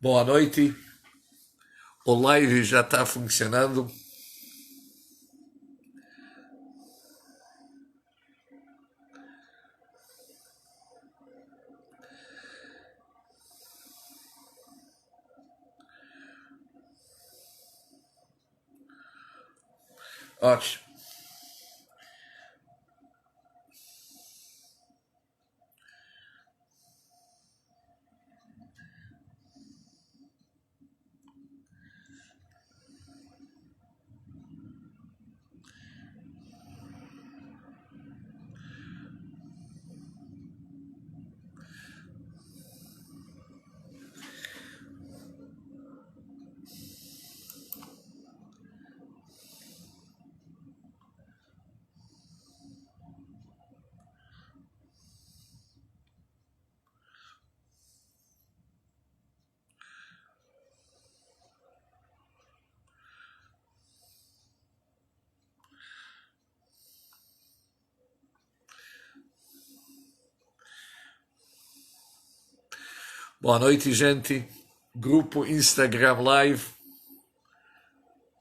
Boa noite. O live já está funcionando. Ótimo. Boa noite, gente. Grupo Instagram Live.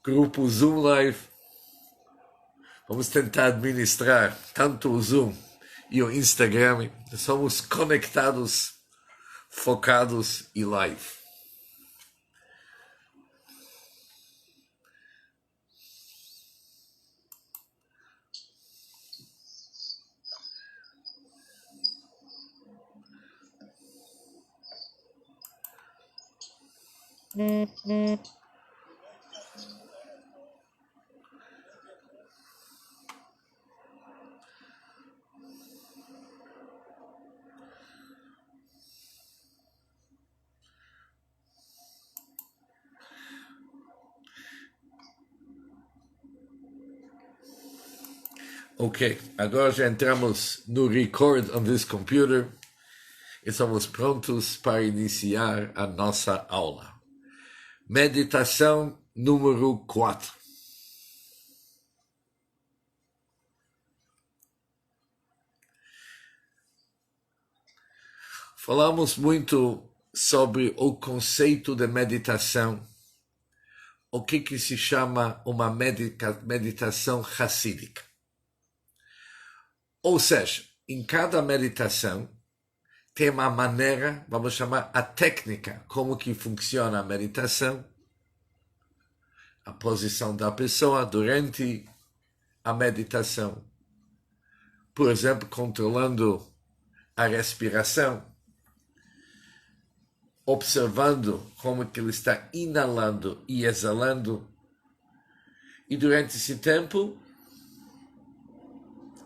Grupo Zoom Live. Vamos tentar administrar tanto o Zoom e o Instagram. Somos conectados, focados e live. Ok, agora já entramos no record on this computer e estamos prontos para iniciar a nossa aula. Meditação número 4. Falamos muito sobre o conceito de meditação, o que se chama uma meditação racídica. Ou seja, em cada meditação tem uma maneira, vamos chamar a técnica, como que funciona a meditação, a posição da pessoa durante a meditação. Por exemplo, controlando a respiração, observando como que ele está inalando e exalando. E durante esse tempo,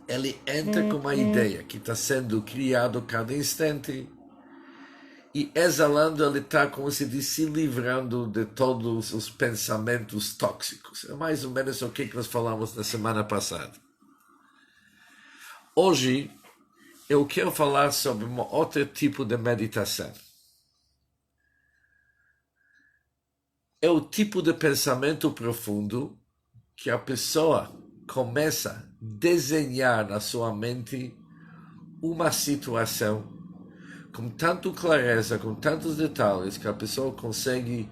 ele entra com uma ideia que está sendo criada cada instante e exalando ele está, como se diz, se livrando de todos os pensamentos tóxicos. É mais ou menos o que nós falamos na semana passada. Hoje, eu quero falar sobre um outro tipo de meditação. É o tipo de pensamento profundo que a pessoa começa a desenhar na sua mente uma situação com tanta clareza, com tantos detalhes, que a pessoa consegue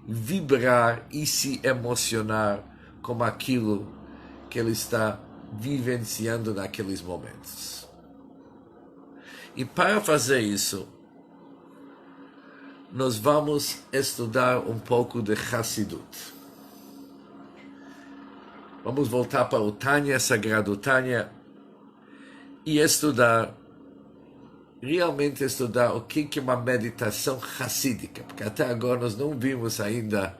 vibrar e se emocionar com aquilo que ele está vivenciando naqueles momentos. E para fazer isso, nós vamos estudar um pouco de Hassidut. Vamos voltar para o Tânia, Sagrado Tânia, e realmente estudar o que é uma meditação racídica, porque até agora nós não vimos ainda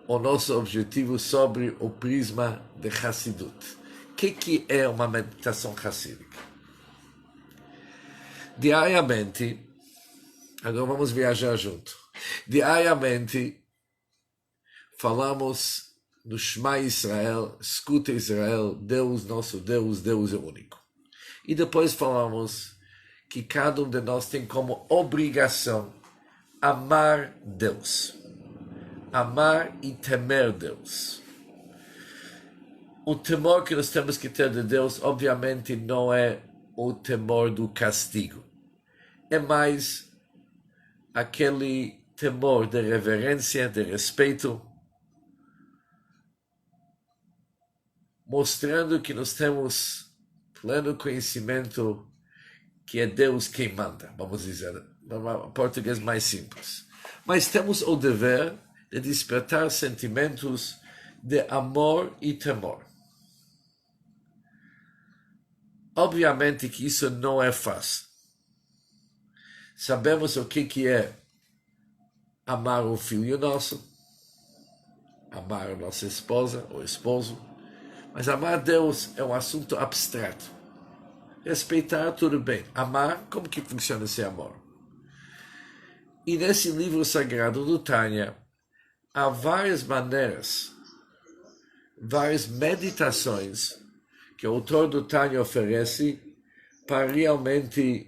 o nosso objetivo sobre o prisma de Hassidut. O que é uma meditação racídica? Diariamente, agora vamos viajar junto. Diariamente, falamos no Shema Israel, escuta Israel, Deus nosso Deus, Deus é único. E depois falamos que cada um de nós tem como obrigação amar Deus. Amar e temer Deus. O temor que nós temos que ter de Deus, obviamente, não é o temor do castigo. É mais aquele temor, de reverência, de respeito, mostrando que nós temos pleno conhecimento que é Deus quem manda, vamos dizer, em português mais simples. Mas temos o dever de despertar sentimentos de amor e temor. Obviamente que isso não é fácil. Sabemos o que é amar um filho nosso, amar a nossa esposa ou esposo, mas amar Deus é um assunto abstrato. Respeitar, tudo bem. Amar, como que funciona esse amor? E nesse livro sagrado do Tânia, há várias maneiras, várias meditações que o autor do Tânia oferece para realmente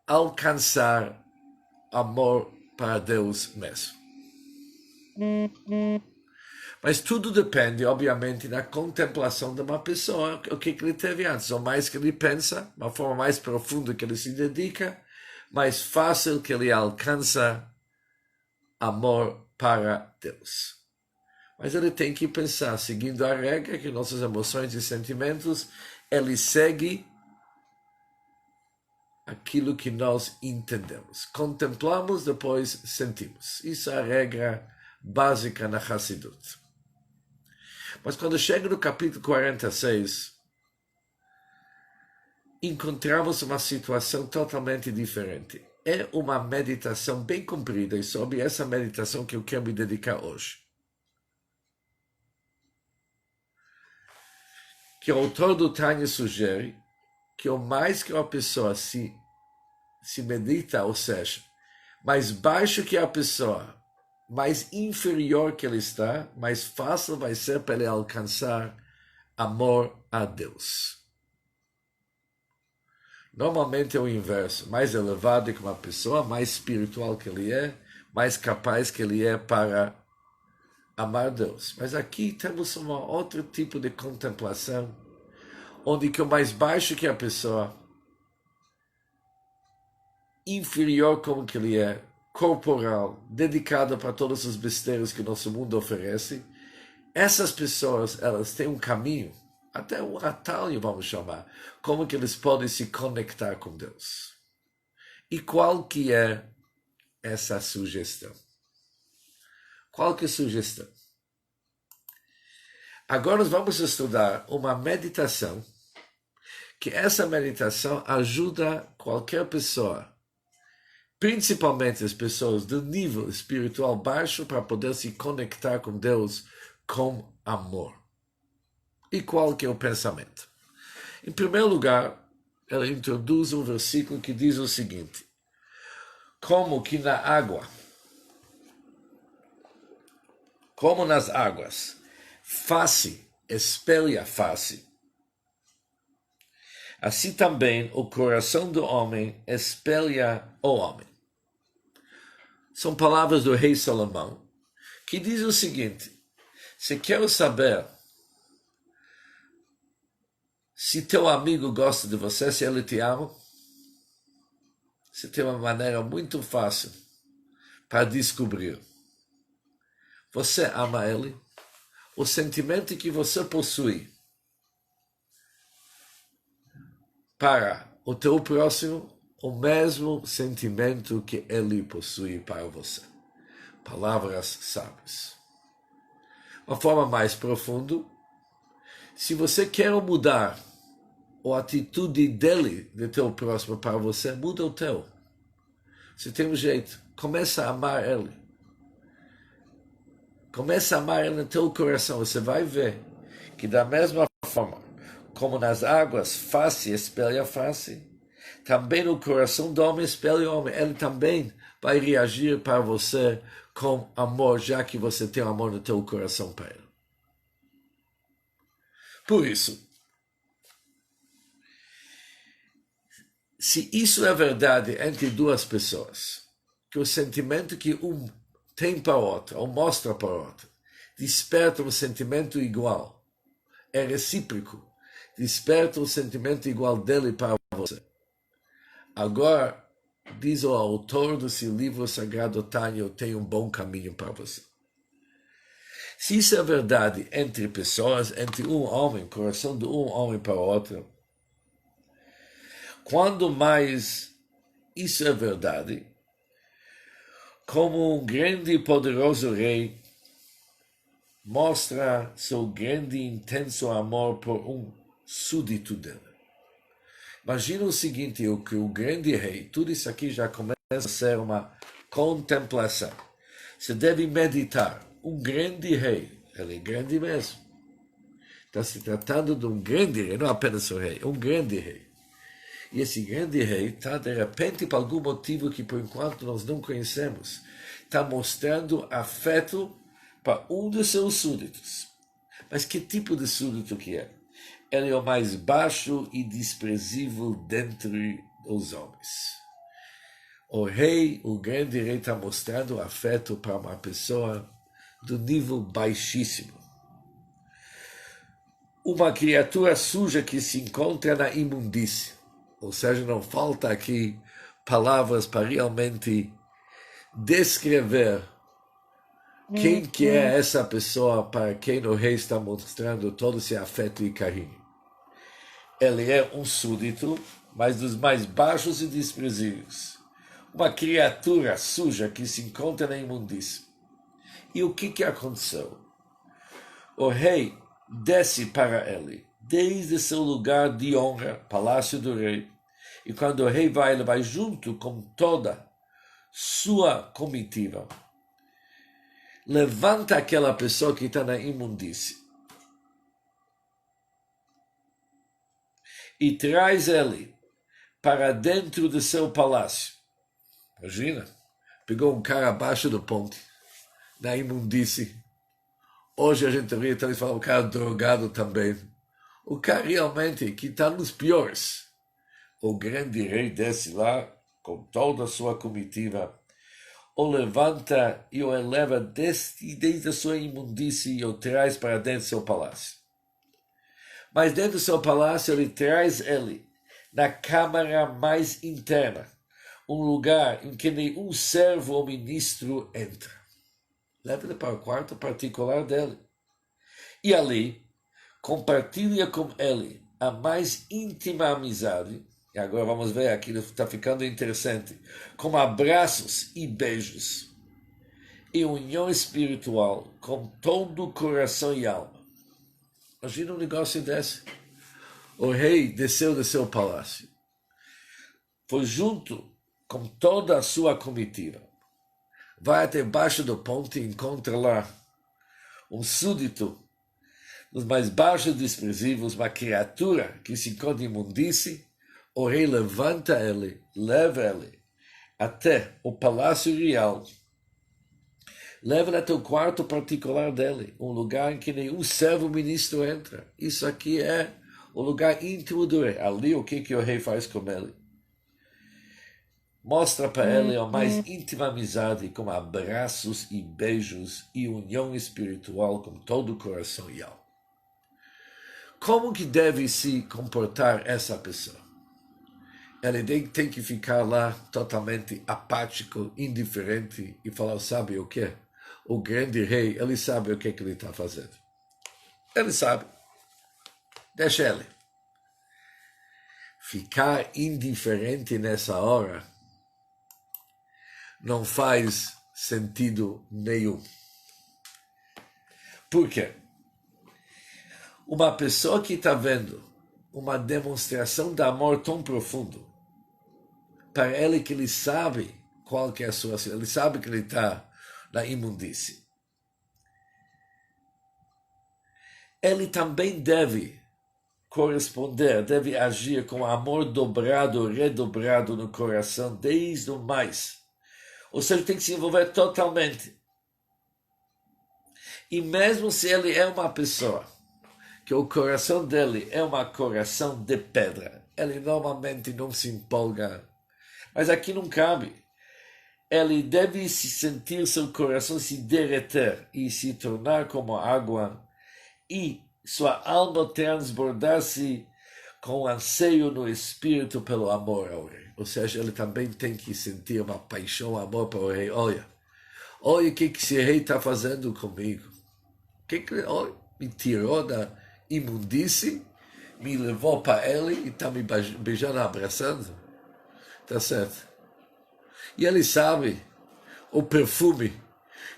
alcançar amor para Deus mesmo. Mas tudo depende, obviamente, da contemplação de uma pessoa, o que ele teve antes. Ou mais que ele pensa, uma forma mais profunda que ele se dedica, mais fácil que ele alcança amor para Deus. Mas ele tem que pensar, seguindo a regra, que nossas emoções e sentimentos, ele segue aquilo que nós entendemos. Contemplamos, depois sentimos. Isso é a regra básica na Hassidut. Mas quando chega no capítulo 46, encontramos uma situação totalmente diferente. É uma meditação bem comprida, e sobre essa meditação que eu quero me dedicar hoje. Que o autor do Tânia sugere que o mais que uma pessoa se medita, ou seja, mais baixo que a pessoa, mais inferior que ele está, mais fácil vai ser para ele alcançar amor a Deus. Normalmente é o inverso. Mais elevado que uma pessoa, mais espiritual que ele é, mais capaz que ele é para amar Deus. Mas aqui temos um outro tipo de contemplação, onde que o mais baixo que a pessoa, inferior como que ele é, corporal, dedicado para todas as besteiras que nosso mundo oferece, essas pessoas, elas têm um caminho, até um atalho, vamos chamar, como que eles podem se conectar com Deus. E qual que é essa sugestão? Qual que é a sugestão? Agora nós vamos estudar uma meditação, que essa meditação ajuda qualquer pessoa, principalmente as pessoas do nível espiritual baixo, para poder se conectar com Deus com amor. E qual que é o pensamento? Em primeiro lugar, ela introduz um versículo que diz o seguinte: como que na água, como nas águas, face espelha face, assim também o coração do homem espelha o homem. São palavras do rei Salomão, que diz o seguinte: se quer saber se teu amigo gosta de você, se ele te ama, você tem uma maneira muito fácil para descobrir. Você ama ele? O sentimento que você possui para o teu próximo, o mesmo sentimento que ele possui para você. Palavras sábias. Uma forma mais profunda, se você quer mudar a atitude dele, do teu próximo para você, muda o teu. Você tem um jeito, começa a amar ele. Começa a amar ele no teu coração, você vai ver que da mesma forma como nas águas face espelha face, também o coração do homem espelha o homem. Ele também vai reagir para você com amor, já que você tem amor no teu coração para ele. Por isso, se isso é verdade entre duas pessoas, que o sentimento que um tem para o outro, ou mostra para o outro, desperta um sentimento igual, é recíproco, desperta um sentimento igual dele para você. Agora, diz o autor desse livro sagrado, Tânia, eu tenho um bom caminho para você. Se isso é verdade entre pessoas, entre um homem, coração de um homem para outro, quando mais isso é verdade, como um grande e poderoso rei mostra seu grande e intenso amor por um súdito dele. Imagina o seguinte, que o grande rei, tudo isso aqui já começa a ser uma contemplação. Você deve meditar. Um grande rei, ele é grande mesmo. Está se tratando de um grande rei, não apenas um rei, um grande rei. E esse grande rei está, de repente, por algum motivo que por enquanto nós não conhecemos, está mostrando afeto para um dos seus súditos. Mas que tipo de súdito que é? Ele é o mais baixo e desprezível dentre os homens. O rei, o grande rei, está mostrando afeto para uma pessoa do nível baixíssimo. Uma criatura suja que se encontra na imundície. Ou seja, não falta aqui palavras para realmente descrever quem que é essa pessoa para quem o rei está mostrando todo esse afeto e carinho. Ele é um súdito, mas dos mais baixos e desprezíveis. Uma criatura suja que se encontra na imundície. E o que aconteceu? O rei desce para ele, desde seu lugar de honra, palácio do rei. E quando o rei vai, ele vai junto com toda sua comitiva. Levanta aquela pessoa que está na imundície e traz ele para dentro do seu palácio. Imagina, pegou um cara abaixo do ponte, na imundície. Hoje a gente ri, então eles falam, o cara drogado também. O cara realmente que está nos piores. O grande rei desce lá com toda a sua comitiva, o levanta e o eleva desde a sua imundície e o traz para dentro do seu palácio. Mas dentro do seu palácio ele traz ele na câmara mais interna, um lugar em que nenhum servo ou ministro entra. Leva ele para o quarto particular dele. E ali compartilha com ele a mais íntima amizade. E agora vamos ver, aqui está ficando interessante. Com abraços e beijos. E união espiritual com todo o coração e alma. Imagina um negócio desse. O rei desceu do seu palácio. Foi junto com toda a sua comitiva. Vai até baixo do ponte e encontra lá um súdito dos mais baixos e desprezíveis, uma criatura que se encontra em imundície. O rei levanta ele, leva ele até o palácio real. Leva ele até o quarto particular dele, um lugar em que nenhum servo ministro entra. Isso aqui é o lugar íntimo do rei. Ali o que o rei faz com ele? Mostra para ele a mais íntima amizade, com abraços e beijos e união espiritual com todo o coração e alma. Como que deve se comportar essa pessoa? Ele tem que ficar lá totalmente apático, indiferente e falar, sabe o quê? O grande rei, ele sabe o que ele está fazendo. Ele sabe. Deixa ele. Ficar indiferente nessa hora não faz sentido nenhum. Por quê? Uma pessoa que está vendo uma demonstração de amor tão profundo, para ele que ele sabe qual que é a sua situação, ele sabe que ele está na imundície. Ele também deve corresponder, deve agir com amor dobrado, redobrado no coração, desde o mais. Ou seja, tem que se envolver totalmente. E mesmo se ele é uma pessoa que o coração dele é um coração de pedra, ele normalmente não se empolga. Mas aqui não cabe. Ele deve se sentir seu coração se derreter e se tornar como água e sua alma transbordar-se com anseio no espírito pelo amor ao rei. Ou seja, ele também tem que sentir uma paixão, amor para o rei. Olha o que esse rei está fazendo comigo. Olha, me tirou da imundície, me levou para ele e está me beijando, abraçando. Tá certo? E ele sabe o perfume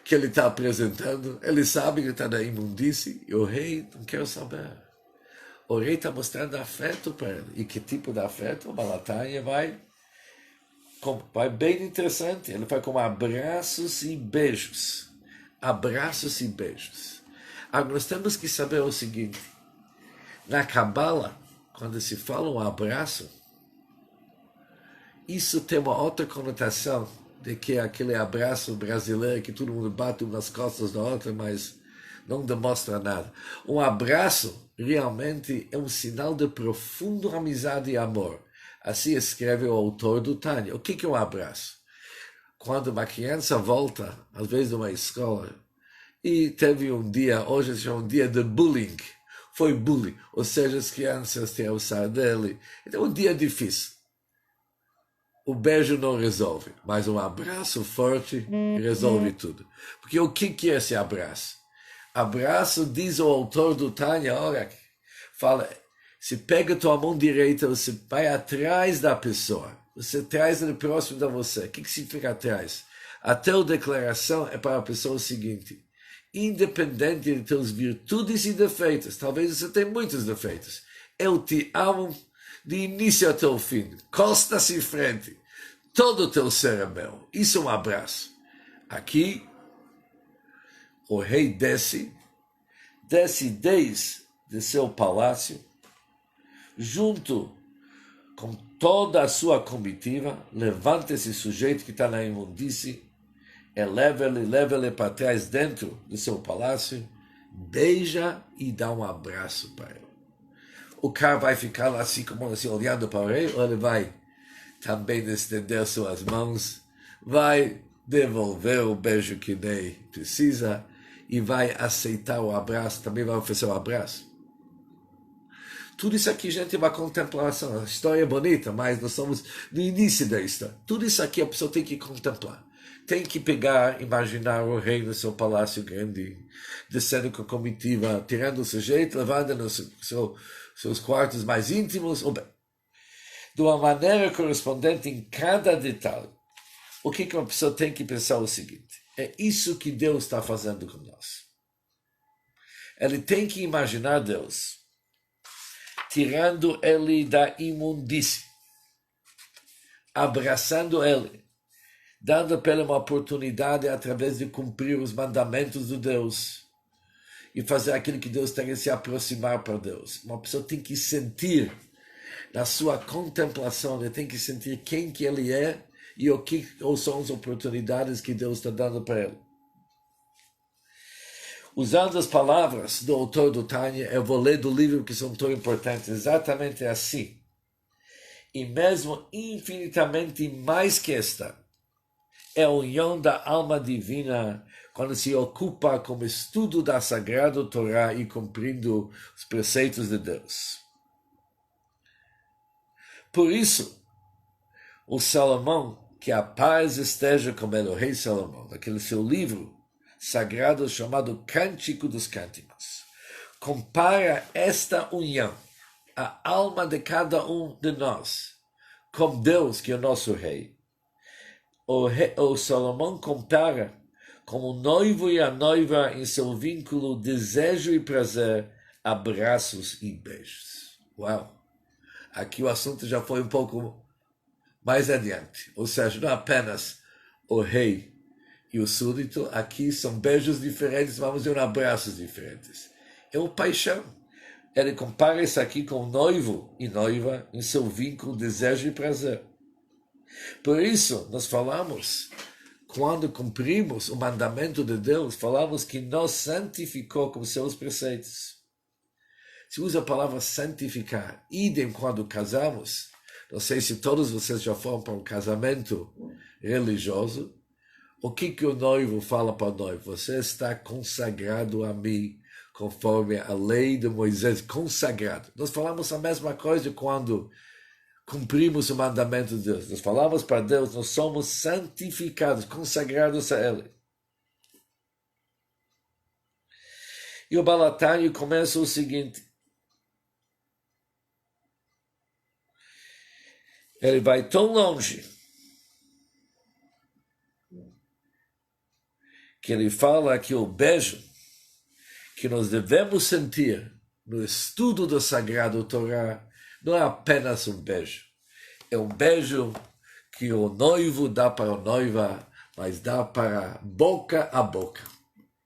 que ele está apresentando, ele sabe que está na imundície, e o rei não quer saber. O rei está mostrando afeto para ele. E que tipo de afeto? O Balatânia vai bem interessante. Ele vai com abraços e beijos. Abraços e beijos. Agora, nós temos que saber o seguinte. Na Cabala, quando se fala um abraço, isso tem uma outra conotação de que é aquele abraço brasileiro que todo mundo bate um nas costas da outra, mas não demonstra nada. Um abraço realmente é um sinal de profunda amizade e amor. Assim escreve o autor do Tânia. O que é um abraço? Quando uma criança volta, às vezes, de uma escola, e teve um dia, hoje se chama um dia de bullying, foi bullying, ou seja, as crianças têm o sar dele. Então, um dia difícil. O beijo não resolve, mas um abraço forte resolve tudo. Porque o que é esse abraço? Abraço, diz o autor do Tânia, olha, fala, se pega tua mão direita, você vai atrás da pessoa, você traz ele próximo de você. O que significa atrás? A tua declaração é para a pessoa o seguinte, independente de teus virtudes e defeitos, talvez você tenha muitos defeitos, eu te amo de início até o fim, costas em frente, todo o teu ser é meu. Isso é um abraço. Aqui, o rei desce desde seu palácio, junto com toda a sua comitiva, levanta esse sujeito que está na imundície, leva ele para trás dentro do seu palácio, beija e dá um abraço para ele. O cara vai ficar lá assim, como assim, olhando para o rei, ou ele vai também estender suas mãos, vai devolver o beijo que nem precisa e vai aceitar o abraço, também vai oferecer o abraço. Tudo isso aqui, gente, é uma contemplação. A história é bonita, mas nós somos no início da história. Tudo isso aqui a pessoa tem que contemplar. Tem que pegar, imaginar o rei no seu palácio grande, descendo com a comitiva, tirando o sujeito, levando nos seus quartos mais íntimos, ou bem, de uma maneira correspondente em cada detalhe. O que uma pessoa tem que pensar é o seguinte, é isso que Deus está fazendo com nós. Ele tem que imaginar Deus tirando ele da imundície, abraçando ele, dando para ele uma oportunidade através de cumprir os mandamentos de Deus e fazer aquilo que Deus tem que se aproximar para Deus. Uma pessoa tem que sentir na sua contemplação, ele tem que sentir quem que ele é e ou são as oportunidades que Deus está dando para ele. Usando as palavras do autor do Tânia, eu vou ler do livro que são tão importantes, exatamente assim. E mesmo infinitamente mais que esta, é a união da alma divina quando se ocupa com o estudo da Sagrada Torá e cumprindo os preceitos de Deus. Por isso, o Salomão, que a paz esteja com ele, o rei Salomão, naquele seu livro sagrado chamado Cântico dos Cânticos, compara esta união, a alma de cada um de nós, com Deus, que é o nosso rei. O Salomão compara com o noivo e a noiva em seu vínculo, desejo e prazer, abraços e beijos. Uau! Aqui o assunto já foi um pouco mais adiante. Ou seja, não apenas o rei e o súdito, aqui são beijos diferentes, vamos dizer, abraços diferentes. É uma paixão. Ele compara isso aqui com noivo e noiva em seu vínculo, desejo e prazer. Por isso, nós falamos, quando cumprimos o mandamento de Deus, falamos que nos santificou com seus preceitos. Se usa a palavra santificar, idem quando casamos. Não sei se todos vocês já foram para um casamento religioso. O que o noivo fala para o noivo? Você está consagrado a mim conforme a lei de Moisés, consagrado. Nós falamos a mesma coisa quando cumprimos o mandamento de Deus. Nós falamos para Deus, nós somos santificados, consagrados a Ele. E o Balatani começa o seguinte. Ele vai tão longe que ele fala que o beijo que nós devemos sentir no estudo do Sagrado Torá não é apenas um beijo. É um beijo que o noivo dá para a noiva, mas dá para boca a boca.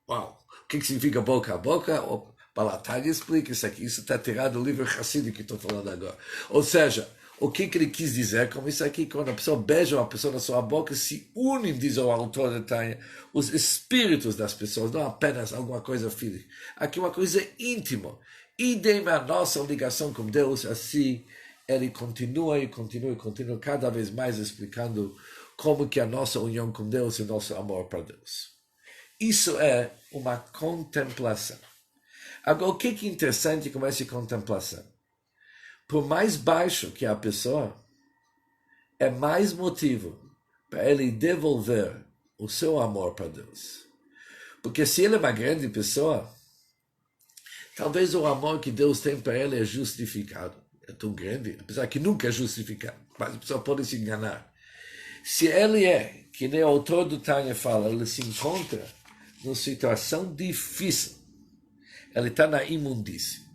Uau! O que significa boca a boca? O Balatani explica isso aqui. Isso está tirado do livro Hassidic que estou falando agora. Ou seja, o que ele quis dizer com isso aqui? Quando a pessoa beija uma pessoa na sua boca, se unem, diz o autor de Tânia, os espíritos das pessoas, não apenas alguma coisa física. Aqui uma coisa íntima. Idem a nossa ligação com Deus, assim ele continua e continua e continua cada vez mais explicando como que a nossa união com Deus e nosso amor para Deus. Isso é uma contemplação. Agora, o que é interessante com essa contemplação? Por mais baixo que a pessoa, é mais motivo para ele devolver o seu amor para Deus. Porque se ele é uma grande pessoa, talvez o amor que Deus tem para ele é justificado. É tão grande, apesar que nunca é justificado. Mas a pessoa pode se enganar. Se ele é, que nem o autor do Tânia fala, ele se encontra numa situação difícil. Ele está na imundície.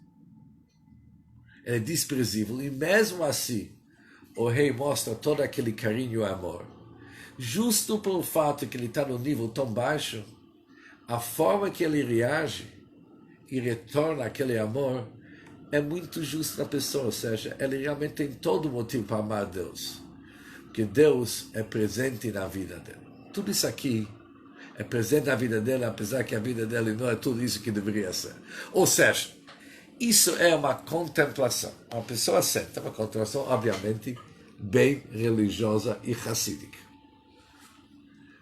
Ele é desprezível. E mesmo assim, o rei mostra todo aquele carinho e amor. Justo pelo fato que ele está num nível tão baixo, a forma que ele reage e retorna aquele amor é muito justo na pessoa. Ou seja, ele realmente tem todo motivo para amar Deus. Porque Deus é presente na vida dele. Tudo isso aqui é presente na vida dele, apesar que a vida dele não é tudo isso que deveria ser. Ou seja, isso é uma contemplação. Uma pessoa senta, uma contemplação, obviamente, bem religiosa e racídica.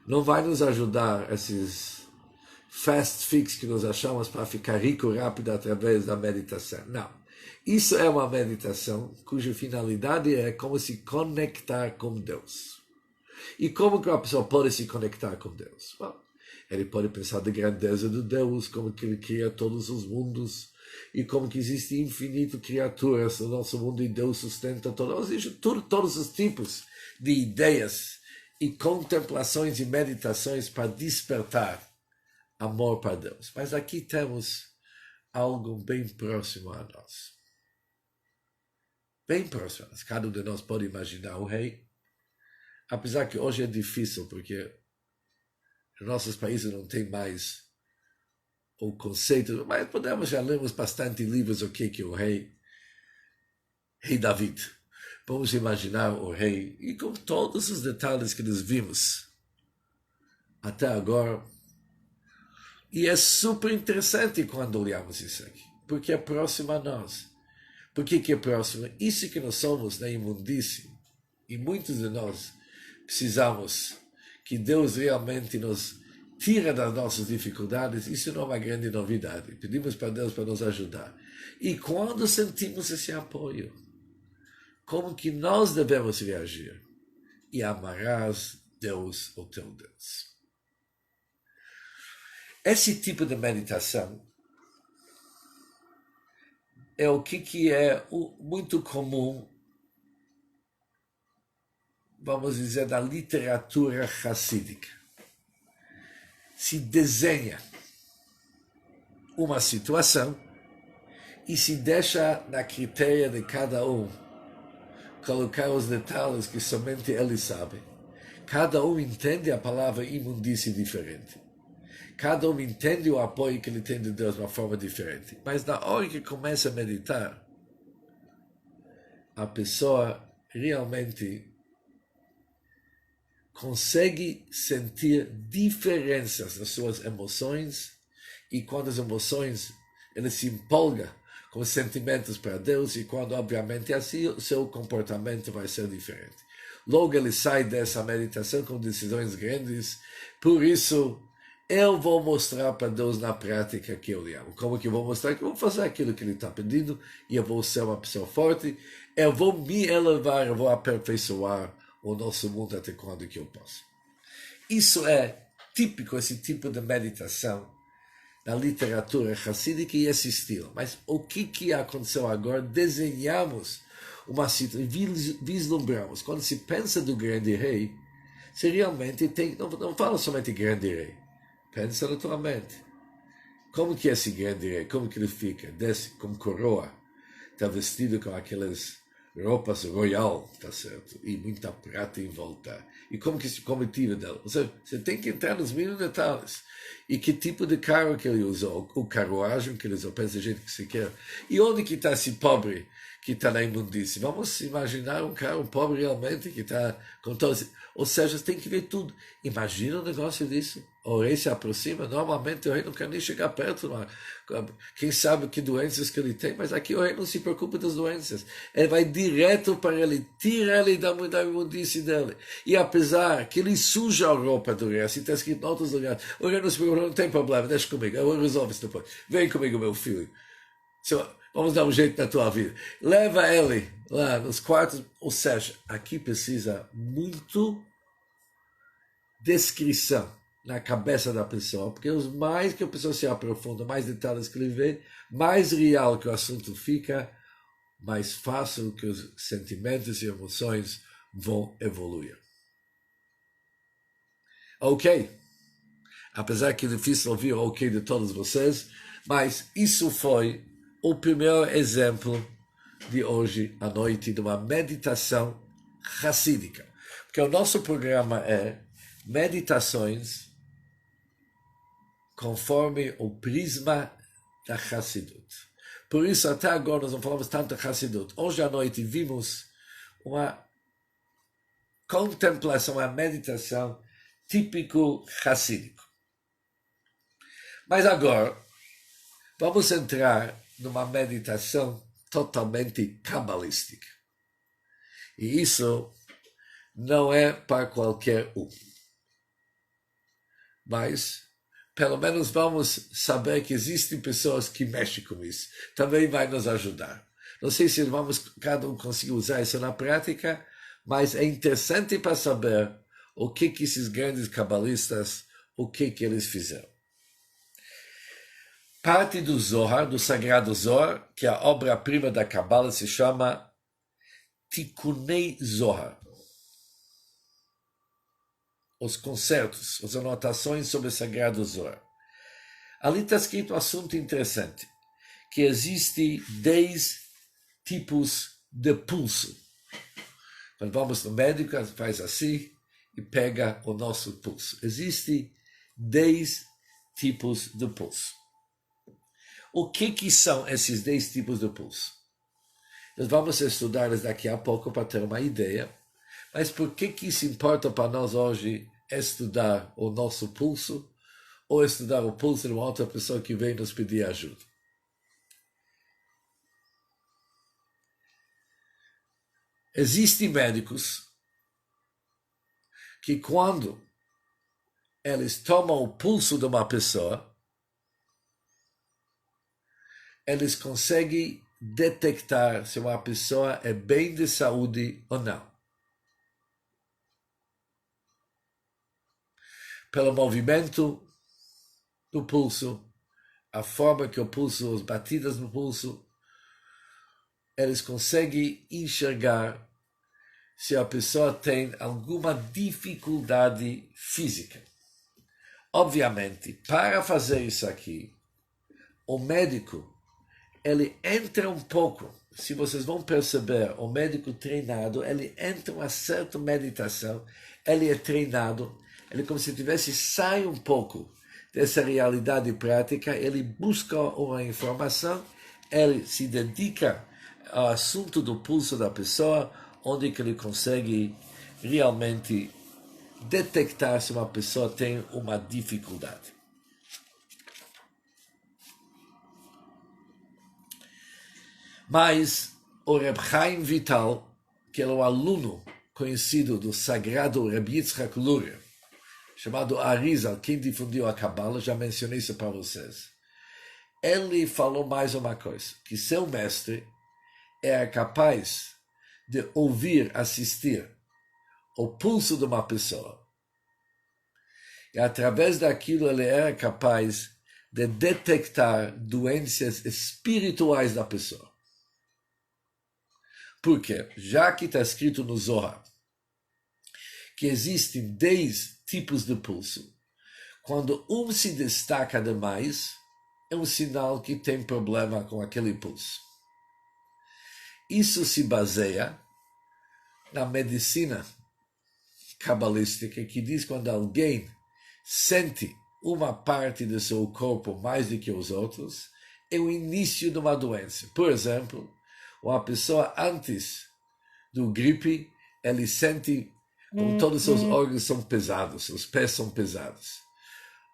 Não vai nos ajudar esses fast fix que nós achamos para ficar rico rápido através da meditação. Não. Isso é uma meditação cuja finalidade é como se conectar com Deus. E como que uma pessoa pode se conectar com Deus? Bom, ele pode pensar da grandeza de Deus, como que ele cria todos os mundos, e como que existe infinito criaturas no nosso mundo e Deus sustenta todos os tipos de ideias e contemplações e meditações para despertar amor para Deus. Mas aqui temos algo bem próximo a nós. Bem próximo a nós. Cada um de nós pode imaginar o rei. Apesar que hoje é difícil, porque em nossos países não tem mais o conceito, mas já lemos bastante livros o que é o rei David. Vamos imaginar o rei, e com todos os detalhes que nós vimos até agora. E é super interessante quando olhamos isso aqui, porque é próximo a nós. Por que é próximo? Isso que nós somos na imundície, e muitos de nós precisamos que Deus realmente nos tira das nossas dificuldades. Isso não é uma grande novidade. Pedimos para Deus para nos ajudar. E quando sentimos esse apoio, como que nós devemos reagir? E amarás Deus, o teu Deus. Esse tipo de meditação é o que é muito comum, vamos dizer, na literatura racídica. Se desenha uma situação e se deixa na critério de cada um colocar os detalhes que somente ele sabe. Cada um entende a palavra imundície diferente. Cada um entende o apoio que ele tem de Deus de uma forma diferente. Mas na hora que começa a meditar, a pessoa realmente consegue sentir diferenças nas suas emoções, e quando as emoções, ele se empolga com os sentimentos para Deus, e quando obviamente é assim, o seu comportamento vai ser diferente. Logo ele sai dessa meditação com decisões grandes. Por isso eu vou mostrar para Deus na prática que eu lhe amo. Como que eu vou mostrar? Que eu vou fazer aquilo que ele está pedindo e eu vou ser uma pessoa forte. Eu vou me elevar, eu vou aperfeiçoar o nosso mundo até quando que eu posso. Isso é típico, esse tipo de meditação na literatura racídica e esse estilo. Mas o que aconteceu agora? Desenhamos uma situação, vislumbramos. Quando se pensa do grande rei, se realmente tem, não fala somente grande rei, pensa na tua mente. Como que é esse grande rei? Como que ele fica? Desce com coroa, está vestido com aquelas roupas royal, tá certo? E muita prata em volta. E como que se comitiva dela? Você tem que entrar nos mínimos detalhes. E que tipo de carro que ele usou? O carruagem que ele usou, pensa gente que se quer. E onde que está esse pobre que está na imundície? Vamos imaginar um cara, um pobre realmente, que está com todos... Ou seja, você tem que ver tudo. Imagina um negócio disso. O rei se aproxima, normalmente o rei não quer nem chegar perto. Quem sabe que doenças que ele tem, mas aqui o rei não se preocupa das doenças. Ele vai direto para ele, tira ele da imundície dele. E apesar que ele suja a roupa do rei, assim está escrito em outros lugares, o rei não se preocupa, não tem problema, deixa comigo, eu resolvo isso depois. Vem comigo, meu filho. Vamos dar um jeito na tua vida. Leva ele lá nos quartos. Ou seja, aqui precisa muito descrição na cabeça da pessoa, porque os mais que a pessoa se aprofunda, mais detalhes que ele vê, mais real que o assunto fica, mais fácil que os sentimentos e emoções vão evoluir. Ok? Apesar que é difícil ouvir o ok de todos vocês, mas isso foi o primeiro exemplo de hoje à noite de uma meditação racídica. Porque o nosso programa é meditações conforme o prisma da Hassidut. Por isso, até agora, nós não falamos tanto de Hassidut. Hoje à noite vimos uma contemplação, uma meditação típico hassídico. Mas agora, vamos entrar numa meditação totalmente cabalística. E isso não é para qualquer um. Mas, pelo menos vamos saber que existem pessoas que mexem com isso. Também vai nos ajudar. Não sei se cada um conseguir usar isso na prática, mas é interessante para saber o que esses grandes cabalistas, o que eles fizeram. Parte do Zohar, do Sagrado Zohar, que é a obra-prima da Kabbalah, se chama Tikkunei Zohar. Os concertos, as anotações sobre o Sagrado Zohar. Ali está escrito um assunto interessante, que existe 10 tipos de pulso. Quando vamos no médico, faz assim e pega o nosso pulso. Existem 10 tipos de pulso. O que são esses 10 tipos de pulso? Nós vamos estudá-los daqui a pouco para ter uma ideia, mas por que isso importa para nós hoje estudar o nosso pulso ou estudar o pulso de uma outra pessoa que vem nos pedir ajuda? Existem médicos que quando eles tomam o pulso de uma pessoa, eles conseguem detectar se uma pessoa é bem de saúde ou não. Pelo movimento do pulso, a forma que o pulso, as batidas no pulso, eles conseguem enxergar se a pessoa tem alguma dificuldade física. Obviamente, para fazer isso aqui, o médico ele entra um pouco, se vocês vão perceber, o médico treinado, ele entra uma certa meditação, ele é treinado, ele como se tivesse, sai um pouco dessa realidade prática, ele busca uma informação, ele se dedica ao assunto do pulso da pessoa, onde que ele consegue realmente detectar se uma pessoa tem uma dificuldade. Mas o Reb Chaim Vital, que era um aluno conhecido do sagrado Reb Yitzhak Luria, chamado Arizal, quem difundiu a Kabbalah, já mencionei isso para vocês. Ele falou mais uma coisa, que seu mestre era capaz de ouvir, assistir o pulso de uma pessoa. E através daquilo ele era capaz de detectar doenças espirituais da pessoa. Por quê? Já que está escrito no Zohar que existem 10 tipos de pulso, quando um se destaca demais, é um sinal que tem problema com aquele pulso. Isso se baseia na medicina cabalística, que diz que quando alguém sente uma parte do seu corpo mais do que os outros, é o início de uma doença. Por exemplo, uma pessoa antes do gripe, ele sente como todos os seus órgãos são pesados, os pés são pesados.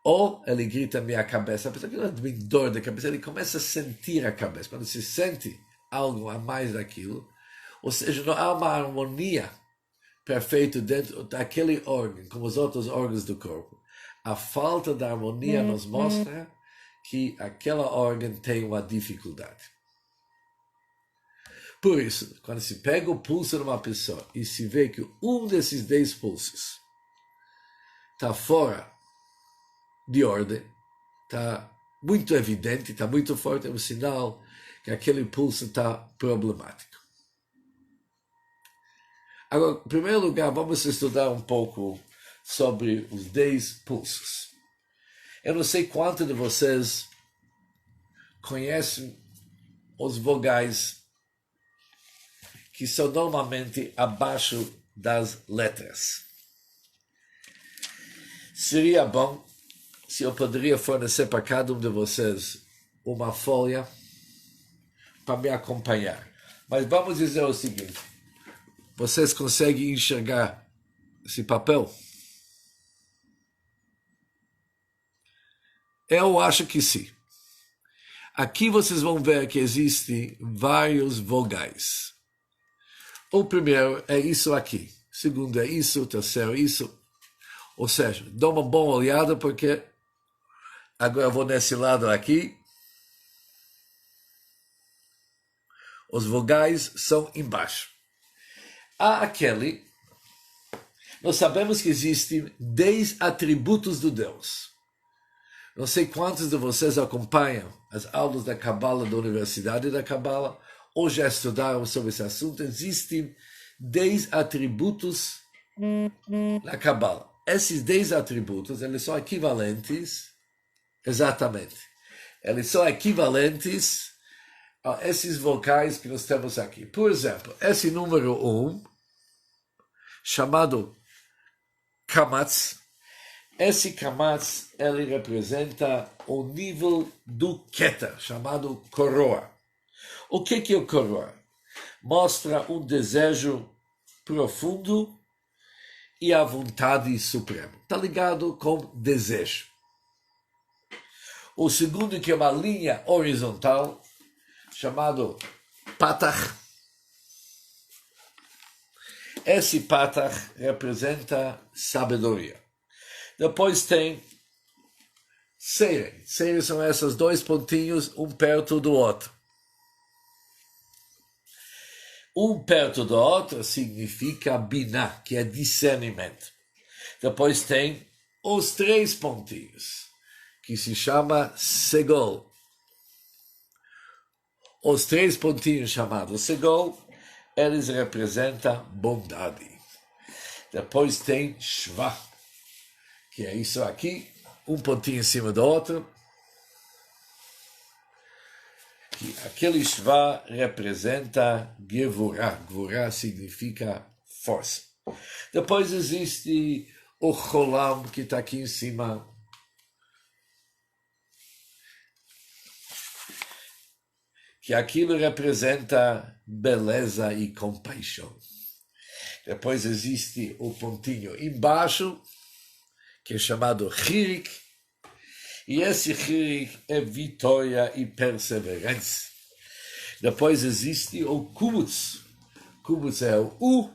Ou ele grita minha cabeça, a pessoa que não tem dor da cabeça, ele começa a sentir a cabeça. Quando se sente algo a mais daquilo, ou seja, não há uma harmonia perfeita dentro daquele órgão, como os outros órgãos do corpo. A falta de harmonia nos mostra que aquele órgão tem uma dificuldade. Por isso, quando se pega o pulso de uma pessoa e se vê que um desses 10 pulsos está fora de ordem, está muito evidente, está muito forte, é um sinal que aquele pulso está problemático. Agora, em primeiro lugar, vamos estudar um pouco sobre os 10 pulsos. Eu não sei quantos de vocês conhecem os vogais que são normalmente abaixo das letras. Seria bom se eu poderia fornecer para cada um de vocês uma folha para me acompanhar. Mas vamos dizer o seguinte: vocês conseguem enxergar esse papel? Eu acho que sim. Aqui vocês vão ver que existem vários vogais. O primeiro é isso aqui. O segundo é isso. O terceiro é isso. Ou seja, dá uma boa olhada porque agora eu vou nesse lado aqui. Os vogais são embaixo. Há aquele. Nós sabemos que existem 10 atributos do Deus. Não sei quantos de vocês acompanham as aulas da Kabbalah da Universidade da Kabbalah ou já estudaram sobre esse assunto. Existem 10 atributos na Kabbalah. Esses 10 atributos, eles são equivalentes, exatamente, eles são equivalentes a esses vocais que nós temos aqui. Por exemplo, esse número 1, chamado Kamatz, esse Kamatz, ele representa o nível do Keter, chamado coroa. O que é o coroa? Mostra um desejo profundo e a vontade suprema. Está ligado com desejo. O segundo, que é uma linha horizontal, chamado Patach. Esse Patach representa sabedoria. Depois tem Seiren. Seiren são esses 2 pontinhos, um perto do outro. Um perto do outro significa Binah, que é discernimento. Depois tem os 3 pontinhos, que se chama Segol. Os 3 pontinhos chamados Segol, eles representam bondade. Depois tem Shva, que é isso aqui, um pontinho em cima do outro. Que aquele Shva representa Gevurah. Gevurah significa força. Depois existe o Cholam, que está aqui em cima. Que aquilo representa beleza e compaixão. Depois existe o pontinho embaixo, que é chamado Chirik, e esse Chirik é vitória e perseverança. Depois existe o Kubutz. Kubutz é o U,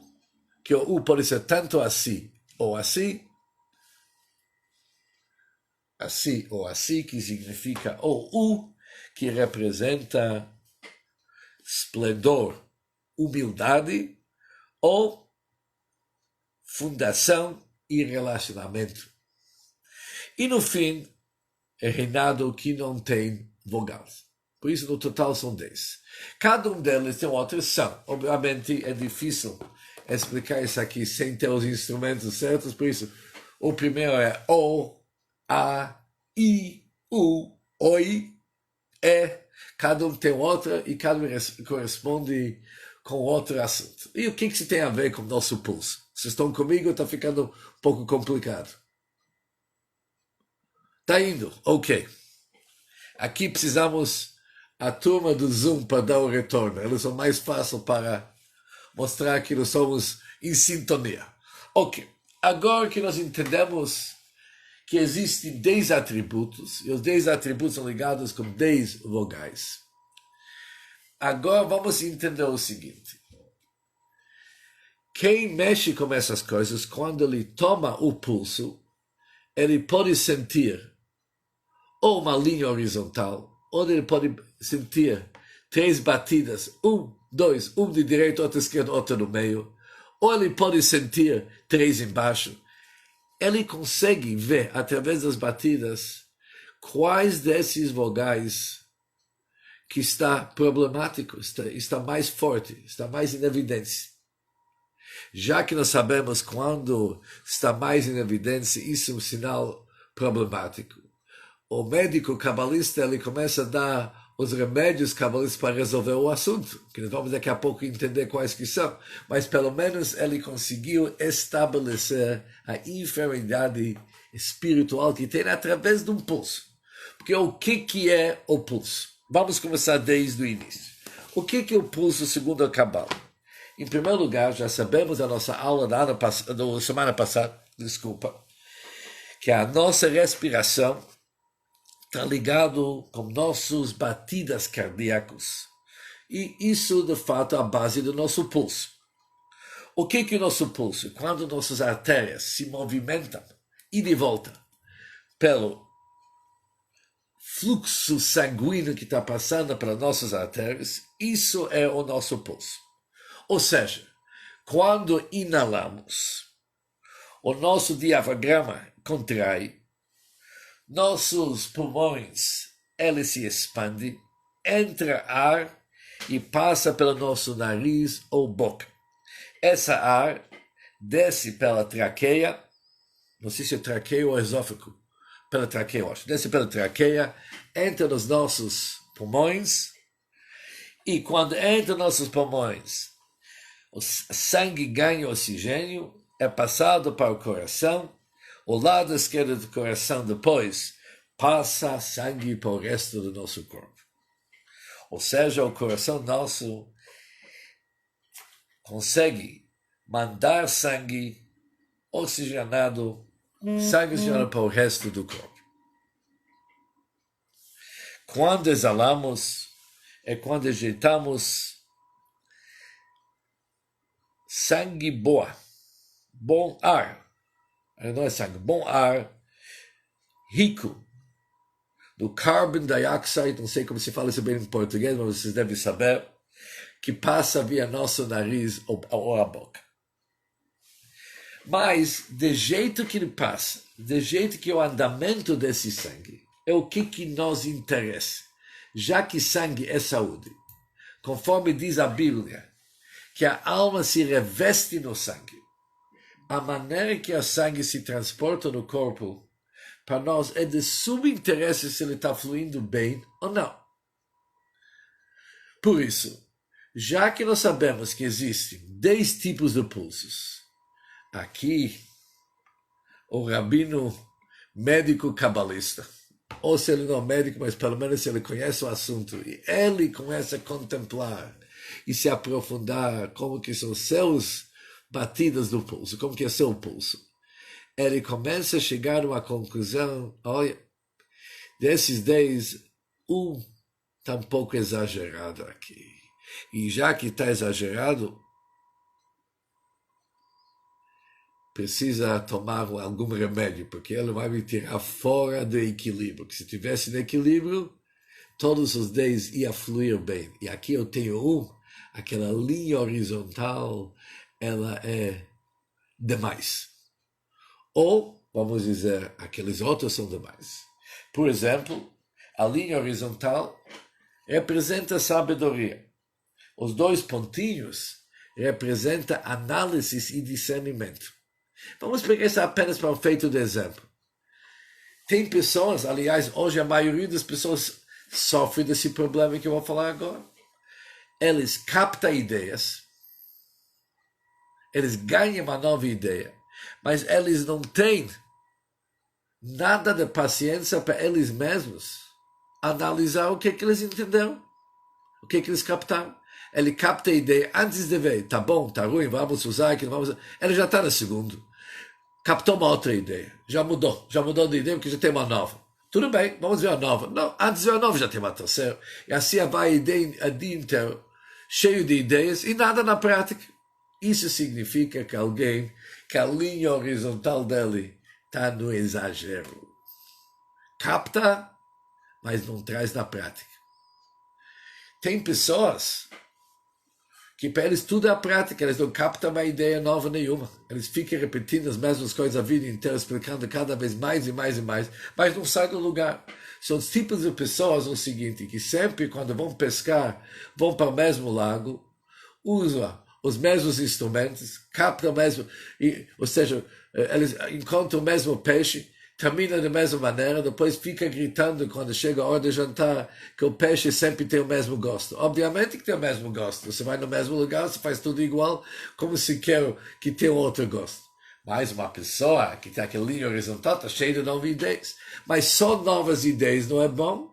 que o U pode ser tanto assim ou assim. assim, que significa o U, que representa esplendor, humildade, ou fundação e relacionamento. E no fim, é reinado que não tem vogais. Por isso, no total, são 10. Cada um deles tem outra som. Obviamente, é difícil explicar isso aqui sem ter os instrumentos certos. Por isso, o primeiro é O, A, I, U, Oi, E. Cada um tem outra e cada um corresponde com outro assunto. E o que isso tem a ver com o nosso pulso? Vocês estão comigo? Está ficando um pouco complicado. Está indo? Ok. Aqui precisamos a turma do Zoom para dar o retorno. Eles são mais fáceis para mostrar que nós somos em sintonia. Ok. Agora que nós entendemos que existem 10 atributos, e os 10 atributos são ligados com 10 vogais. Agora vamos entender o seguinte. Quem mexe com essas coisas, quando ele toma o pulso, ele pode sentir ou uma linha horizontal, ou ele pode sentir 3 batidas, 1, 2, um de direita, outro esquerdo, outro no meio, ou ele pode sentir 3 embaixo. Ele consegue ver, através das batidas, quais desses vogais que está problemático, está mais forte, está mais em evidência. Já que nós sabemos quando está mais em evidência, isso é um sinal problemático. O médico cabalista ele começa a dar os remédios cabalistas para resolver o assunto, que nós vamos daqui a pouco entender quais que são, mas pelo menos ele conseguiu estabelecer a enfermidade espiritual que tem através de um pulso. Porque o que é o pulso? Vamos começar desde o início. O que é o pulso segundo a Cabala? Em primeiro lugar, já sabemos da nossa aula da semana passada, que a nossa respiração está ligado com nossos batidas cardíacos. E isso, de fato, é a base do nosso pulso. O que é o nosso pulso? Quando nossas artérias se movimentam e de volta pelo fluxo sanguíneo que está passando para nossas artérias, isso é o nosso pulso. Ou seja, quando inalamos, o nosso diafragma contrai, nossos pulmões, ele se expande, entra ar e passa pelo nosso nariz ou boca. Essa ar desce pela traqueia, não sei se é traqueia ou esôfago, pela traqueia, eu acho. Desce pela traqueia, entra nos nossos pulmões, e quando entra nos nossos pulmões, o sangue ganha oxigênio, é passado para o coração, o lado esquerdo do coração depois passa sangue para o resto do nosso corpo. Ou seja, o coração nosso consegue mandar sangue oxigenado para o resto do corpo. Quando exalamos, é quando ejeitamos sangue bom ar. Não é sangue, bom ar, rico do carbon dioxide, não sei como se fala isso bem em português, mas vocês devem saber, que passa via nosso nariz ou a boca. Mas, de jeito que ele passa, de jeito que o andamento desse sangue, é o que nos interessa, já que sangue é saúde. Conforme diz a Bíblia, que a alma se reveste no sangue. A maneira que o sangue se transporta no corpo, para nós é de subinteresse se ele está fluindo bem ou não. Por isso, já que nós sabemos que existem 10 tipos de pulsos, aqui o rabino médico cabalista, ou se ele não é médico, mas pelo menos ele conhece o assunto, e ele começa a contemplar e se aprofundar como que são seus batidas do pulso, como que é seu pulso. Ele começa a chegar a uma conclusão, olha, desses 10, está um pouco exagerado aqui. E já que está exagerado, precisa tomar algum remédio, porque ele vai me tirar fora do equilíbrio. Que se tivesse no equilíbrio, todos os 10 iam fluir bem. E aqui eu tenho aquela linha horizontal, ela é demais. Ou, vamos dizer, aqueles outros são demais. Por exemplo, a linha horizontal representa sabedoria. Os 2 pontinhos representam análise e discernimento. Vamos pegar isso apenas para um efeito de exemplo. Tem pessoas, aliás, hoje a maioria das pessoas sofre desse problema que eu vou falar agora. Eles captam ideias, eles ganham uma nova ideia, mas eles não têm nada de paciência para eles mesmos analisar o que eles entenderam, o que eles captaram. Ele capta a ideia antes de ver, tá bom, tá ruim, vamos usar aquilo, vamos usar. Ele já está no segundo. Captou uma outra ideia, já mudou de ideia porque já tem uma nova. Tudo bem, vamos ver a nova. Não, antes de ver a nova já tem uma terceira. E assim vai a dia inteiro, cheio de ideias e nada na prática. Isso significa que que a linha horizontal dele está no exagero. Capta, mas não traz na prática. Tem pessoas que para eles tudo é a prática, eles não captam uma ideia nova nenhuma. Eles ficam repetindo as mesmas coisas a vida inteira, explicando cada vez mais e mais e mais, mas não saem do lugar. São os tipos de pessoas o seguinte, que sempre quando vão pescar, vão para o mesmo lago, usam os mesmos instrumentos, captam o mesmo, ou seja, eles encontram o mesmo peixe, terminam da mesma maneira, depois fica gritando quando chega a hora de jantar que o peixe sempre tem o mesmo gosto. Obviamente que tem o mesmo gosto. Você vai no mesmo lugar, você faz tudo igual, como se quer que tenha outro gosto. Mas uma pessoa que tem aquela linha horizontal está cheia de novas ideias. Mas só novas ideias não é bom.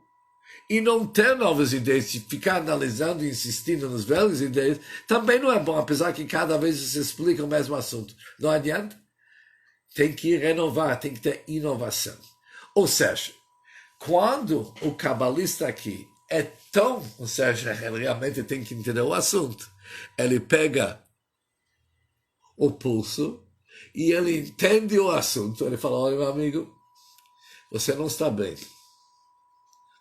E não ter novas ideias, ficar analisando e insistindo nas velhas ideias, também não é bom, apesar que cada vez se explica o mesmo assunto. Não adianta. Tem que renovar, tem que ter inovação. Ou seja, quando o cabalista aqui é tão, ou seja, ele realmente tem que entender o assunto, ele pega o pulso e ele entende o assunto. Ele fala, olha meu amigo, você não está bem.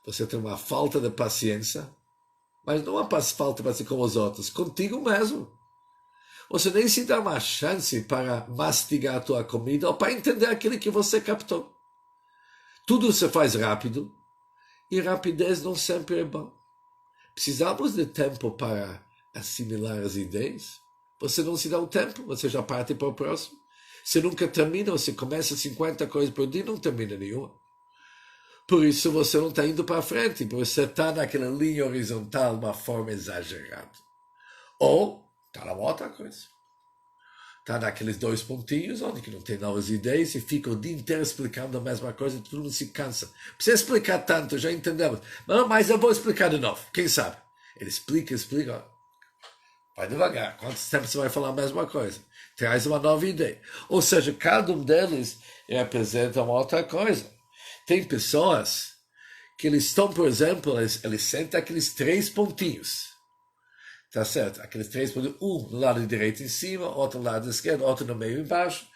Você tem uma falta de paciência, mas não uma falta de paciência como os outros, contigo mesmo. Você nem se dá uma chance para mastigar a tua comida ou para entender aquilo que você captou. Tudo se faz rápido e rapidez não sempre é bom. Precisamos de tempo para assimilar as ideias. Você não se dá o tempo, você já parte para o próximo. Você nunca termina, você começa 50 coisas por dia e não termina nenhuma. Por isso você não está indo para frente, porque você está naquela linha horizontal de uma forma exagerada. Ou está na outra coisa. Está naqueles 2 pontinhos, onde que não tem novas ideias, e fica o dia inteiro explicando a mesma coisa, e todo mundo se cansa. Precisa explicar tanto, já entendemos. Mas eu vou explicar de novo, quem sabe? Ele explica, vai devagar. Quanto tempo você vai falar a mesma coisa? Traz uma nova ideia. Ou seja, cada um deles representa uma outra coisa. Tem pessoas que eles estão, por exemplo, eles sentem aqueles 3 pontinhos. Tá certo? Aqueles 3 pontinhos, um no lado direito em cima, outro no lado esquerdo, outro no meio embaixo.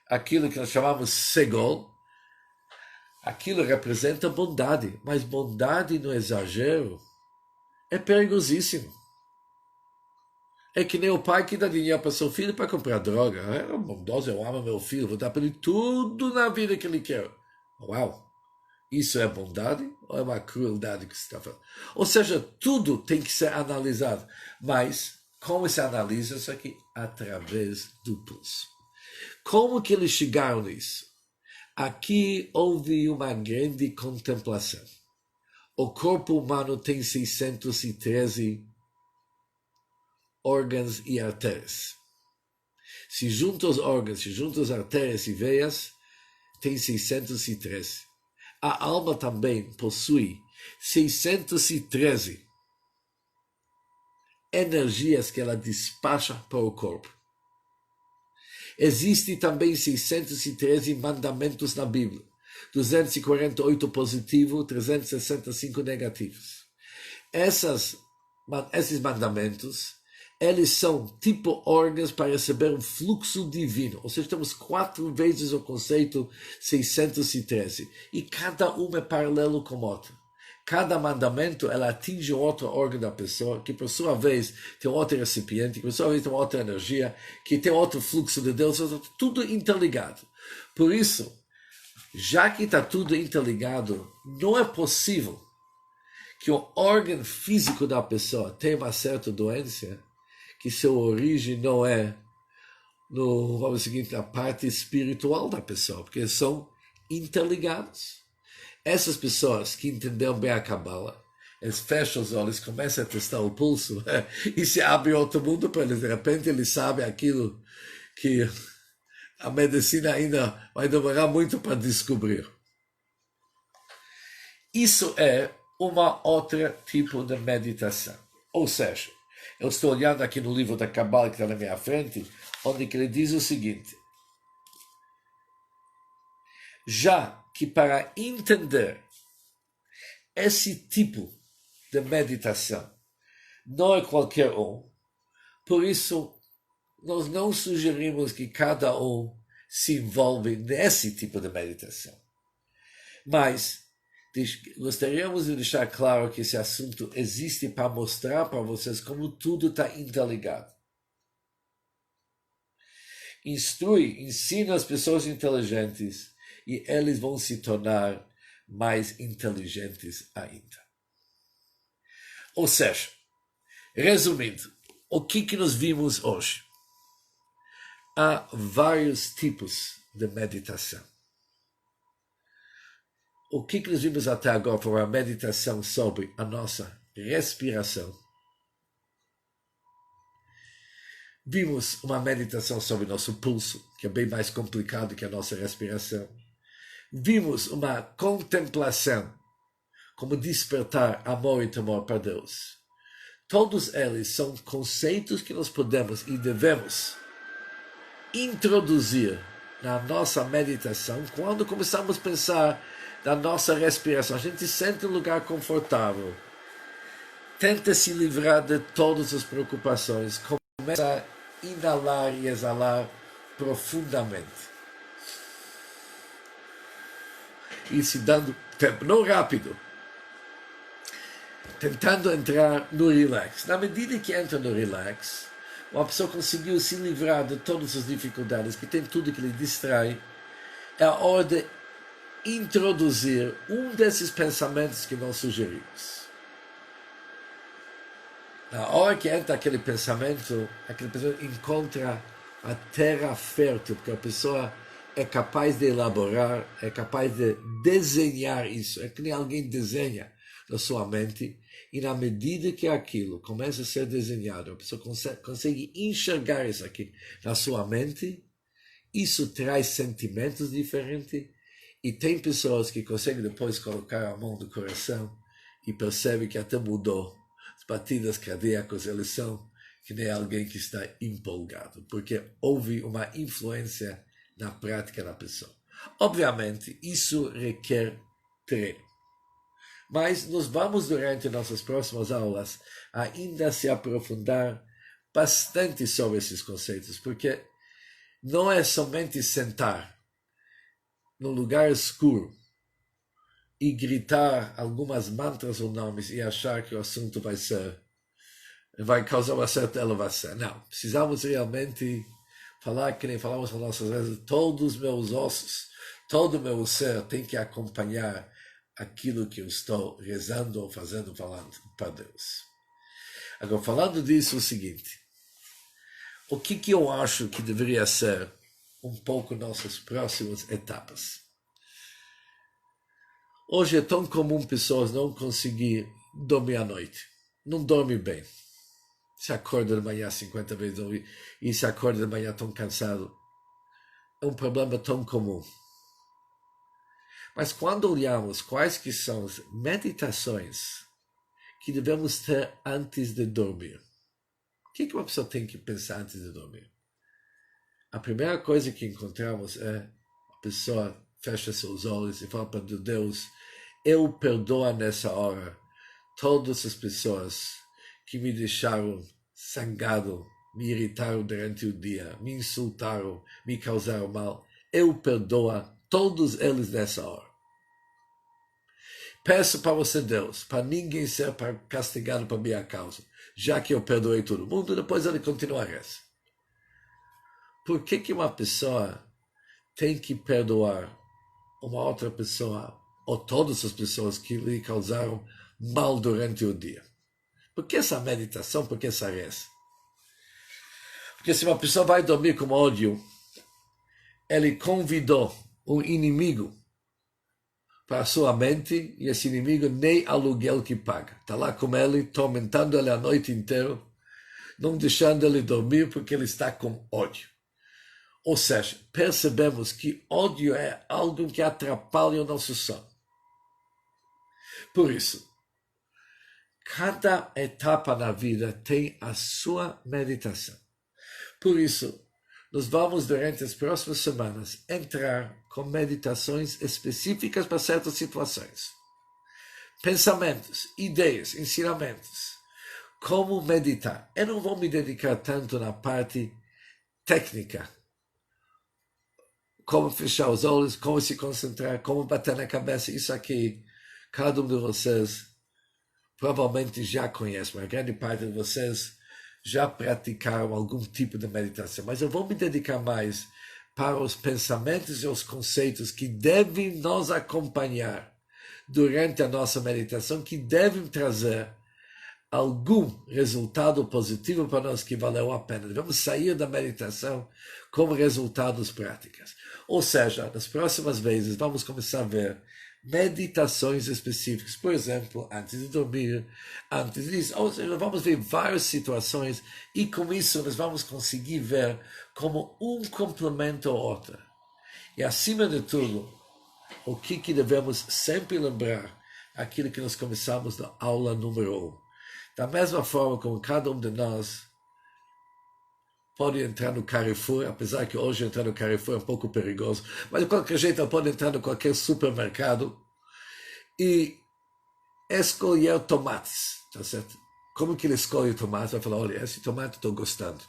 Aquilo que nós chamamos segol. Aquilo representa bondade, mas bondade no exagero é perigosíssimo. É que nem o pai que dá dinheiro para seu filho para comprar droga. É bondoso, eu amo meu filho, vou dar para ele tudo na vida que ele quer. Uau! Isso é bondade ou é uma crueldade que você está falando? Ou seja, tudo tem que ser analisado. Mas como se analisa isso aqui? Através do pulso. Como que eles chegaram nisso? Aqui houve uma grande contemplação. O corpo humano tem 613 órgãos e artérias. Se juntam os órgãos, se juntam as artérias e veias, tem 613. A alma também possui 613 energias que ela despacha para o corpo. Existem também 613 mandamentos na Bíblia. 248 positivos, 365 negativos. Esses mandamentos, eles são tipo órgãos para receber um fluxo divino. Ou seja, temos 4 vezes o conceito 613. E cada um é paralelo com o outro. Cada mandamento, ela atinge um outro órgão da pessoa, que por sua vez tem um outro recipiente, que por sua vez tem uma outra energia, que tem outro fluxo de Deus, tudo interligado. Por isso, já que está tudo interligado, não é possível que o órgão físico da pessoa tenha uma certa doença, que sua origem não é vamos seguinte, na parte espiritual da pessoa, porque são interligados. Essas pessoas que entenderam bem a Kabbalah, eles fecham os olhos, começam a testar o pulso, e se abre outro mundo para eles. De repente eles sabem aquilo que a medicina ainda vai demorar muito para descobrir. Isso é uma outra tipo de meditação. Ou seja, eu estou olhando aqui no livro da Kabbalah que está na minha frente, onde ele diz o seguinte: já que para entender esse tipo de meditação não é qualquer um, por isso nós não sugerimos que cada um se envolve nesse tipo de meditação. Mas gostaríamos de deixar claro que esse assunto existe para mostrar para vocês como tudo está interligado. Ensina as pessoas inteligentes e eles vão se tornar mais inteligentes ainda. Ou seja, resumindo, o que nós vimos hoje? Há vários tipos de meditação. O que nós vimos até agora foi uma meditação sobre a nossa respiração. Vimos uma meditação sobre nosso pulso, que é bem mais complicado que a nossa respiração. Vimos uma contemplação, como despertar amor e temor para Deus. Todos eles são conceitos que nós podemos e devemos introduzir na nossa meditação quando começamos a pensar na nossa respiração. A gente sente um lugar confortável, tenta se livrar de todas as preocupações, começa a inalar e exalar profundamente. E se dando tempo, não rápido, tentando entrar no relax. Na medida que entra no relax, uma pessoa conseguiu se livrar de todas as dificuldades, que tem tudo que lhe distrai, é a hora de introduzir um desses pensamentos que nós sugerimos. Na hora que entra aquele pensamento encontra a terra fértil, porque a pessoa é capaz de elaborar, é capaz de desenhar isso. É que nem alguém desenha na sua mente, e na medida que aquilo começa a ser desenhado, a pessoa consegue enxergar isso aqui na sua mente, isso traz sentimentos diferentes, e tem pessoas que conseguem depois colocar a mão no coração e percebem que até mudou. As batidas cardíacas, eles são que nem alguém que está empolgado, porque houve uma influência na prática da pessoa. Obviamente, isso requer treino. Mas nós vamos, durante nossas próximas aulas, ainda se aprofundar bastante sobre esses conceitos, porque não é somente sentar num lugar escuro e gritar algumas mantras ou nomes e achar que o assunto vai causar uma certa elevação. Não, precisamos realmente falar que nem falamos nas nossas vezes, todos os meus ossos, todo o meu ser tem que acompanhar aquilo que eu estou rezando ou fazendo, falando para Deus. Agora, falando disso, é o seguinte: o que eu acho que deveria ser um pouco nossas próximas etapas? Hoje é tão comum pessoas não conseguir dormir à noite. Não dorme bem. Se acorda de manhã 50 vezes e se acorda de manhã tão cansado. É um problema tão comum. Mas quando olhamos quais que são as meditações que devemos ter antes de dormir, o que uma pessoa tem que pensar antes de dormir? A primeira coisa que encontramos é a pessoa fecha seus olhos e fala para Deus: eu perdoo nessa hora todas as pessoas que me deixaram zangado, me irritaram durante o dia, me insultaram, me causaram mal, eu perdoo todos eles nessa hora. Peço para você, Deus, para ninguém ser castigado por minha causa, já que eu perdoei todo mundo, depois ele continua a reza. Por que uma pessoa tem que perdoar uma outra pessoa, ou todas as pessoas que lhe causaram mal durante o dia? Por que essa meditação? Por que essa reza? Porque se uma pessoa vai dormir com ódio, ele convidou um inimigo para a sua mente, e esse inimigo nem aluguel que paga. Está lá com ele, tormentando ele a noite inteira, não deixando ele dormir porque ele está com ódio. Ou seja, percebemos que ódio é algo que atrapalha o nosso sono. Por isso, cada etapa na vida tem a sua meditação. Por isso, nós vamos, durante as próximas semanas, entrar com meditações específicas para certas situações. Pensamentos, ideias, ensinamentos. Como meditar. Eu não vou me dedicar tanto na parte técnica. Como fechar os olhos, como se concentrar, como bater na cabeça. Isso aqui, cada um de vocês provavelmente já conhece, mas a grande parte de vocês já praticaram algum tipo de meditação. Mas eu vou me dedicar mais para os pensamentos e os conceitos que devem nos acompanhar durante a nossa meditação, que devem trazer algum resultado positivo para nós que valeu a pena. Devemos sair da meditação com resultados práticos. Ou seja, nas próximas vezes vamos começar a ver meditações específicas, por exemplo, antes de dormir, antes disso. Ou seja, vamos ver várias situações e com isso nós vamos conseguir ver como um complementa o outro. E acima de tudo, o que devemos sempre lembrar, aquilo que nós começamos na aula número 1. Da mesma forma como cada um de nós pode entrar no Carrefour, apesar que hoje entrar no Carrefour é um pouco perigoso, mas de qualquer jeito ele pode entrar em qualquer supermercado e escolher tomates, tá certo? Como que ele escolhe tomates? Vai falar, olha, esse tomate estou gostando.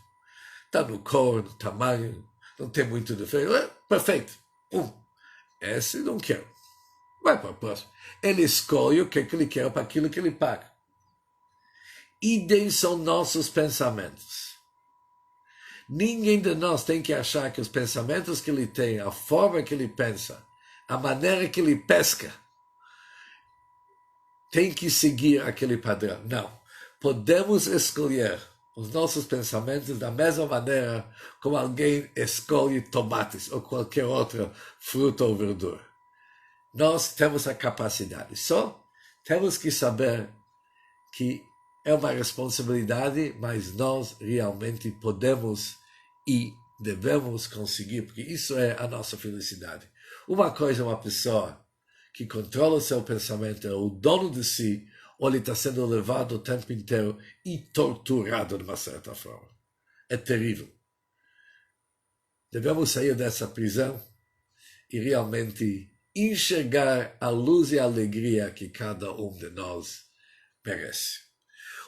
Está no cor, no tamanho, não tem muito defeito. Perfeito. Esse não quero. Vai para o próximo. Ele escolhe o que ele quer para aquilo que ele paga. Idem são nossos pensamentos. Ninguém de nós tem que achar que os pensamentos que ele tem, a forma que ele pensa, a maneira que ele pesca, tem que seguir aquele padrão. Não. Podemos escolher os nossos pensamentos da mesma maneira como alguém escolhe tomates ou qualquer outra fruta ou verdura. Nós temos a capacidade. Só temos que saber que é uma responsabilidade, mas nós realmente podemos e devemos conseguir, porque isso é a nossa felicidade. Uma coisa é uma pessoa que controla o seu pensamento, é o dono de si, ou ele está sendo levado o tempo inteiro e torturado de uma certa forma. É terrível. Devemos sair dessa prisão e realmente enxergar a luz e a alegria que cada um de nós merece.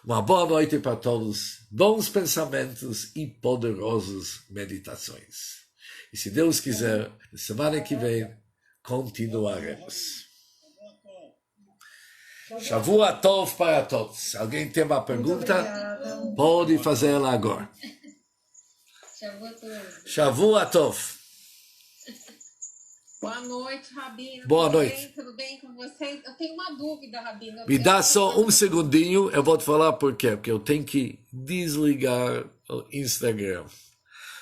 Uma boa noite para todos, bons pensamentos e poderosas meditações. E se Deus quiser, na semana que vem, continuaremos. Shavua Tov para todos. Se alguém tem uma pergunta, pode fazê-la agora. Shavua Tov. Boa noite, Rabino. Boa noite. Tudo bem com vocês? Eu tenho uma dúvida, Rabino. Me dá só um segundinho, eu vou te falar por quê. Porque eu tenho que desligar o Instagram.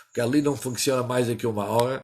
Porque ali não funciona mais do que uma hora.